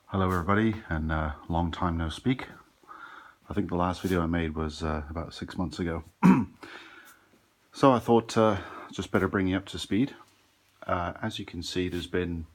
Hello everybody, and long time no speak. I think the last video I made was about 6 months ago. So I thought just better bring you up to speed. As you can see, there's been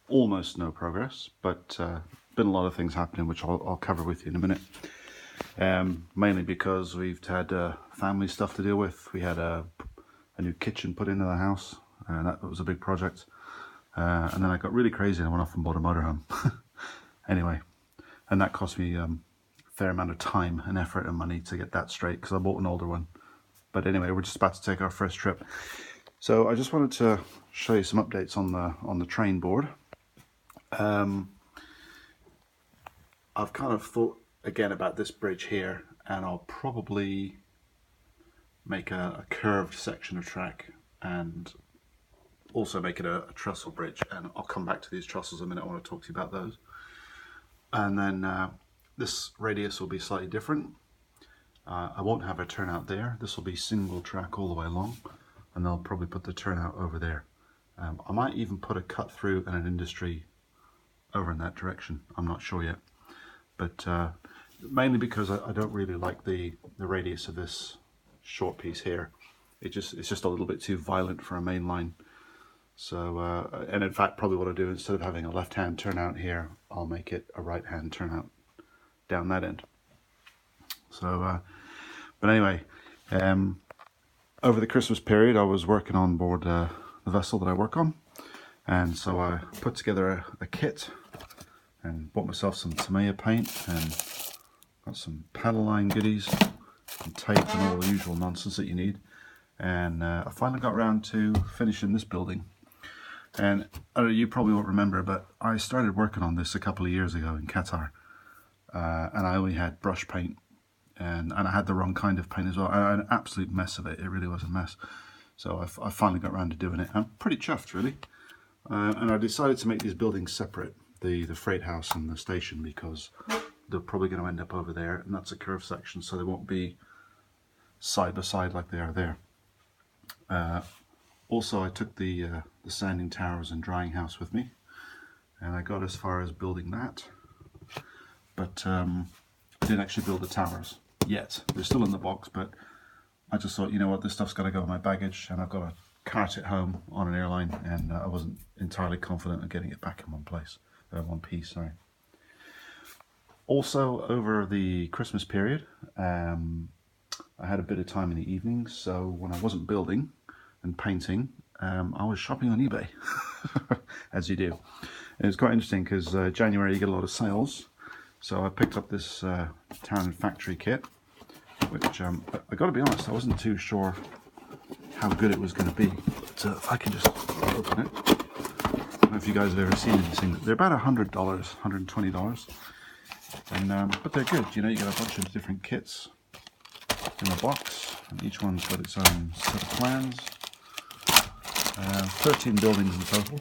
almost no progress, but been a lot of things happening which I'll cover with you in a minute. Mainly because we've had family stuff to deal with. We had a new kitchen put into the house, and that was a big project. And then I got really crazy and I went off and bought a motorhome. Anyway, and that cost me a fair amount of time and effort and money to get that straight because I bought an older one. But anyway, we're just about to take our first trip. So I just wanted to show you some updates on the train board. I've kind of thought again about this bridge here, and I'll probably make a curved section of track and also make it a trestle bridge, and I'll come back to these trestles in a minute. I want to talk to you about those. And then this radius will be slightly different. I won't have a turnout there. This will be single track all the way along, and I'll probably put the turnout over there. I might even put a cut through and an industry over in that direction. I'm not sure yet, but mainly because I don't really like the radius of this short piece here. It's just a little bit too violent for a main line. So, and in fact, probably what I'll do, instead of having a left-hand turnout here, I'll make it a right-hand turnout down that end. So, but anyway, over the Christmas period, I was working on board the vessel that I work on, and so I put together a kit and bought myself some Tamiya paint and got some paddle line goodies and tape and all the usual nonsense that you need. And I finally got around to finishing this building. And you probably won't remember, but I started working on this a couple of years ago in Qatar, and I only had brush paint, and I had the wrong kind of paint as well. I had an absolute mess of it. It really was a mess. So I finally got around to doing it. I'm pretty chuffed, really. And I decided to make these buildings separate, the freight house and the station, because they're probably going to end up over there, and that's a curved section, so they won't be side by side like they are there. Also, I took the sanding towers and drying house with me, and I got as far as building that, but I didn't actually build the towers yet. They're still in the box, but I just thought, you know what, this stuff's got to go in my baggage, and I've got to cart it home on an airline, and I wasn't entirely confident of getting it back in one piece. Sorry. Also, over the Christmas period, I had a bit of time in the evenings, so when I wasn't building and painting, I was shopping on eBay, as you do. And it was quite interesting because January you get a lot of sales, so I picked up this town and factory kit, which I got to be honest, I wasn't too sure how good it was going to be. So if I can just open it, I don't know if you guys have ever seen anything. They're about $100, $120, and but they're good. You know, you get a bunch of different kits in the box, and each one's got its own set of plans. 13 buildings in total,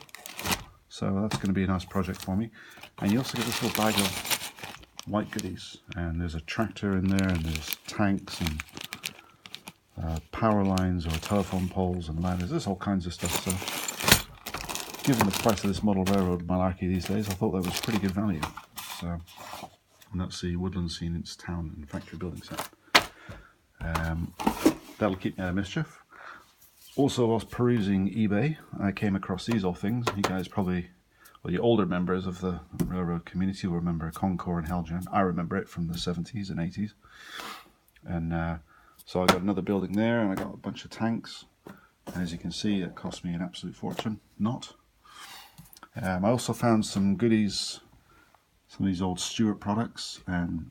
so that's going to be a nice project for me. And you also get this little bag of white goodies, and there's a tractor in there, and there's tanks and power lines or telephone poles and ladders. There's all kinds of stuff. So given the price of this model railroad malarkey these days, I thought that was pretty good value. So, and that's the woodland scene in its town and factory building set. That'll keep me out of mischief. Also, whilst perusing eBay, I came across these old things. You guys probably, well, you older members of the railroad community will remember Concord and Heljan. I remember it from the 70s and 80s. And so I got another building there, and I got a bunch of tanks. And as you can see, it cost me an absolute fortune. Not. I also found some goodies, some of these old Stewart products, and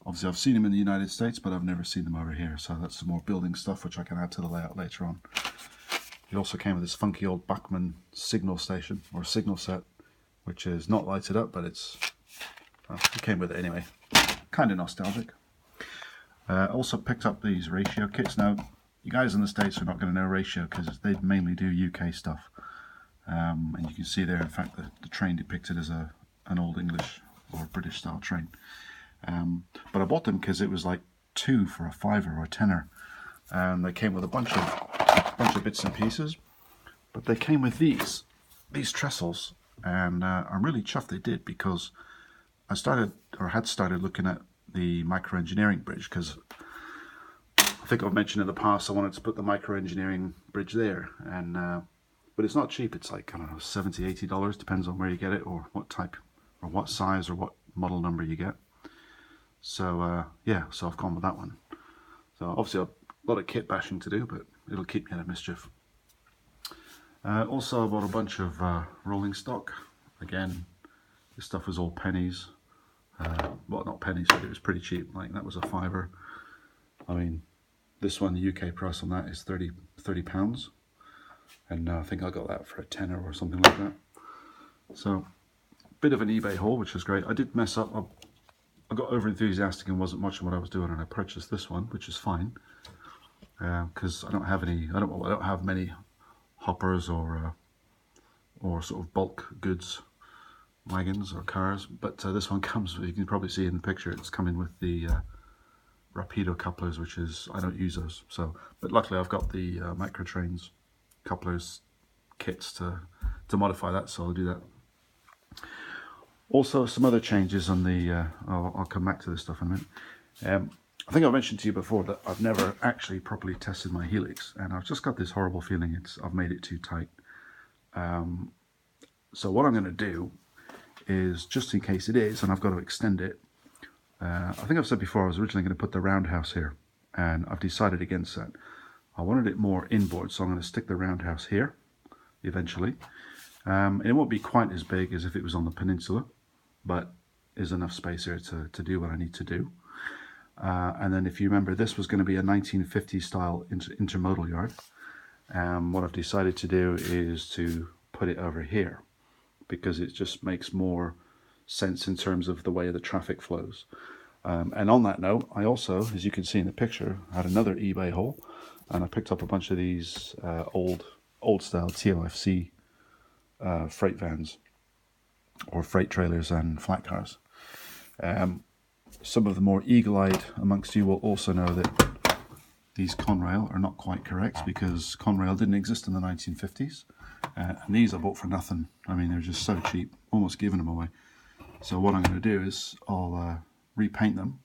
obviously I've seen them in the United States, but I've never seen them over here. So that's some more building stuff, which I can add to the layout later on. It also came with this funky old Bachmann signal station, or signal set, which is not lighted up, but it came with it anyway. Kind of nostalgic. Also picked up these ratio kits. Now, you guys in the States are not going to know ratio because they mainly do UK stuff. And you can see there, in fact, the train depicted as an old English or British style train. But I bought them because it was like 2 for a £5 or a £10, and they came with a bunch of bits and pieces. But they came with these trestles, and I'm really chuffed they did, because I started, or had started, looking at the microengineering bridge, because I think I've mentioned in the past I wanted to put the microengineering bridge there, and but it's not cheap. It's like, I don't know, $70–80, depends on where you get it, or what type, or what size, or what model number you get. So yeah, so I've gone with that one. So obviously a lot of kit bashing to do, but it'll keep me out of mischief. Also I bought a bunch of rolling stock. Again, this stuff was all pennies. Well, not pennies, but it was pretty cheap. Like, that was a £5. I mean, this one, the UK price on that is £30, and I think I got that for a tenner or something like that. So, bit of an eBay haul, which is great. I did mess up. I got over enthusiastic and wasn't much of what I was doing, and I purchased this one, which is fine, because I don't have many hoppers or sort of bulk goods wagons or cars, but this one comes, you can probably see in the picture, it's coming with the Rapido couplers, which is, I don't use those, so, but luckily I've got the Microtrains couplers kits to modify that, so I'll do that. Also, some other changes on the, I'll come back to this stuff in a minute. I think I mentioned to you before that I've never actually properly tested my Helix, and I've just got this horrible feeling I've made it too tight. So what I'm going to do is, just in case it is, and I've got to extend it, I think I've said before I was originally going to put the roundhouse here, and I've decided against that. I wanted it more inboard, so I'm going to stick the roundhouse here eventually. It won't be quite as big as if it was on the peninsula, but there's enough space here to do what I need to do. And then, if you remember, this was going to be a 1950s style intermodal yard. What I've decided to do is to put it over here, because it just makes more sense in terms of the way the traffic flows. And on that note, I also, as you can see in the picture, had another eBay haul, and I picked up a bunch of these old style TOFC freight vans, or freight trailers and flat cars. Some of the more eagle-eyed amongst you will also know that these Conrail are not quite correct, because Conrail didn't exist in the 1950s. And these I bought for nothing. I mean, they're just so cheap, almost giving them away. So what I'm going to do is I'll repaint them,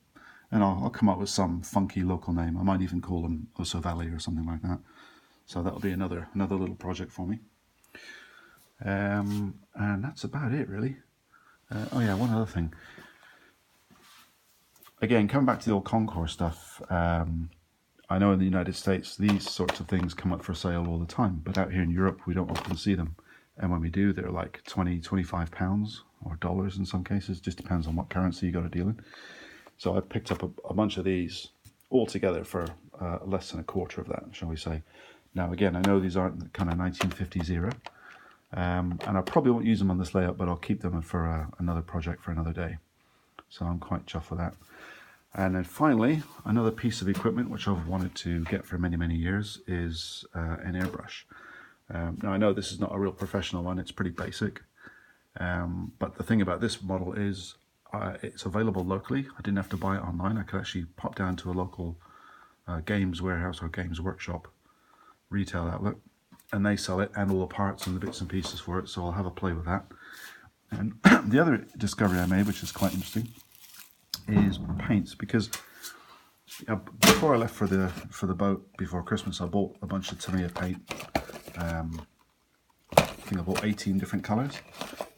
and I'll come up with some funky local name. I might even call them OsO Valley or something like that. So that'll be another little project for me. And that's about it, really. Oh yeah, one other thing. Again, coming back to the old Concours stuff, I know in the United States these sorts of things come up for sale all the time, but out here in Europe we don't often see them. And when we do, they're like £20–25 or dollars in some cases, just depends on what currency you got to deal in. So I picked up a bunch of these all together for less than a quarter of that, shall we say. Now again, I know these aren't the kind of 1950s era, and I probably won't use them on this layout, but I'll keep them for another project for another day. So I'm quite chuffed with that. And then finally, another piece of equipment which I've wanted to get for many years is an airbrush. Now I know this is not a real professional one, it's pretty basic, but the thing about this model is it's available locally. I didn't have to buy it online. I could actually pop down to a local games warehouse or games workshop retail outlet, and they sell it and all the parts and the bits and pieces for it, so I'll have a play with that. And the other discovery I made, which is quite interesting, is paints, because before I left for the boat before Christmas, I bought a bunch of Tamiya paint. I think I bought 18 different colours,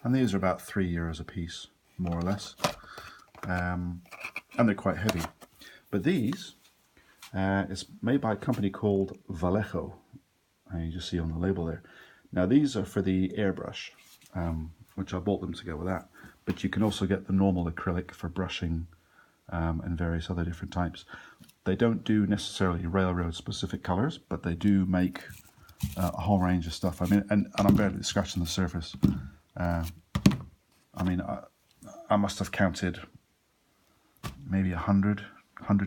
and these are about €3 a piece, more or less, and they're quite heavy. But these, it's made by a company called Vallejo, and you just see on the label there. Now these are for the airbrush, which I bought them to go with that, but you can also get the normal acrylic for brushing and various other different types. They don't do necessarily railroad specific colours, but they do make a whole range of stuff. I mean, and I'm barely scratching the surface. I mean, I must have counted maybe 100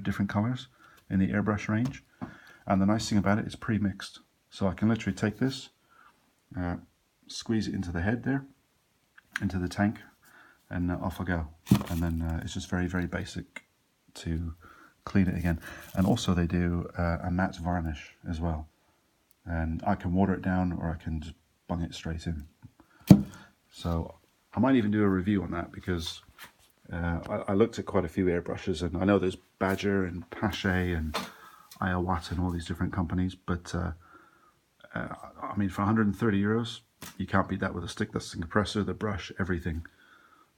different colours in the airbrush range. And the nice thing about it is pre-mixed. So I can literally take this, squeeze it into the head there, into the tank, and off I go. And then it's just very basic to clean it again. And also they do a matte varnish as well. And I can water it down, or I can just bung it straight in. So I might even do a review on that, because I looked at quite a few airbrushes, and I know there's Badger and Pache and Iowata and all these different companies, but I mean, for 130 euros, you can't beat that with a stick. That's the compressor, the brush, everything,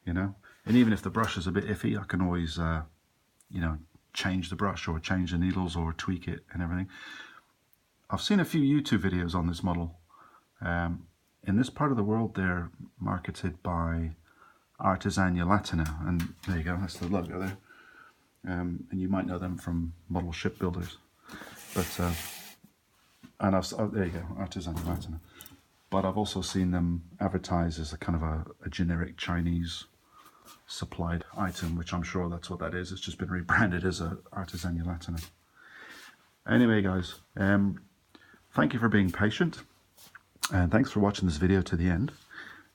you know. And even if the brush is a bit iffy, I can always, you know, change the brush or change the needles or tweak it and everything. I've seen a few YouTube videos on this model. In this part of the world, they're marketed by Artisania Latina, and there you go, that's the logo there. And you might know them from model shipbuilders. But and there you go, Artisania Latina. But I've also seen them advertised as a kind of a generic Chinese supplied item, which I'm sure that's what that is. It's just been rebranded as a Artisania Latina. Anyway, guys, thank you for being patient, and thanks for watching this video to the end.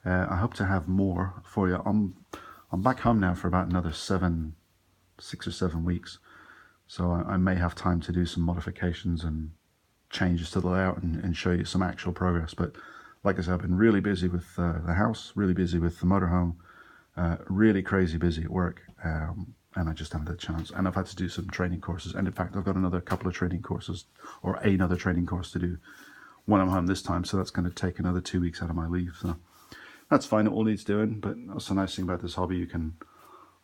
I hope to have more for you. I'm back home now for about another 6 or 7 weeks, so I may have time to do some modifications and changes to the layout and show you some actual progress. But like I said, I've been really busy with the house, really busy with the motorhome, really crazy busy at work, and I just haven't had a chance. And I've had to do some training courses, and in fact I've got another couple of training courses, or another training course to do when I'm home this time, so that's going to take another 2 weeks out of my leave. So that's fine, it all needs doing, but that's the nice thing about this hobby, you can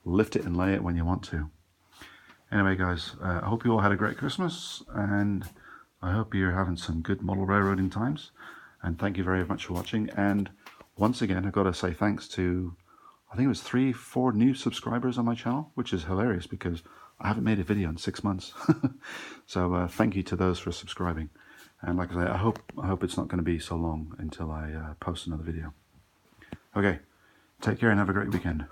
lift it and lay it when you want to. Anyway, guys, I hope you all had a great Christmas, and I hope you're having some good model railroading times, and thank you very much for watching. And once again, I've got to say thanks to, I think it was 3-4 new subscribers on my channel, which is hilarious because I haven't made a video in 6 months. So thank you to those for subscribing. And like I say, I hope it's not going to be so long until I post another video. Okay, take care and have a great weekend.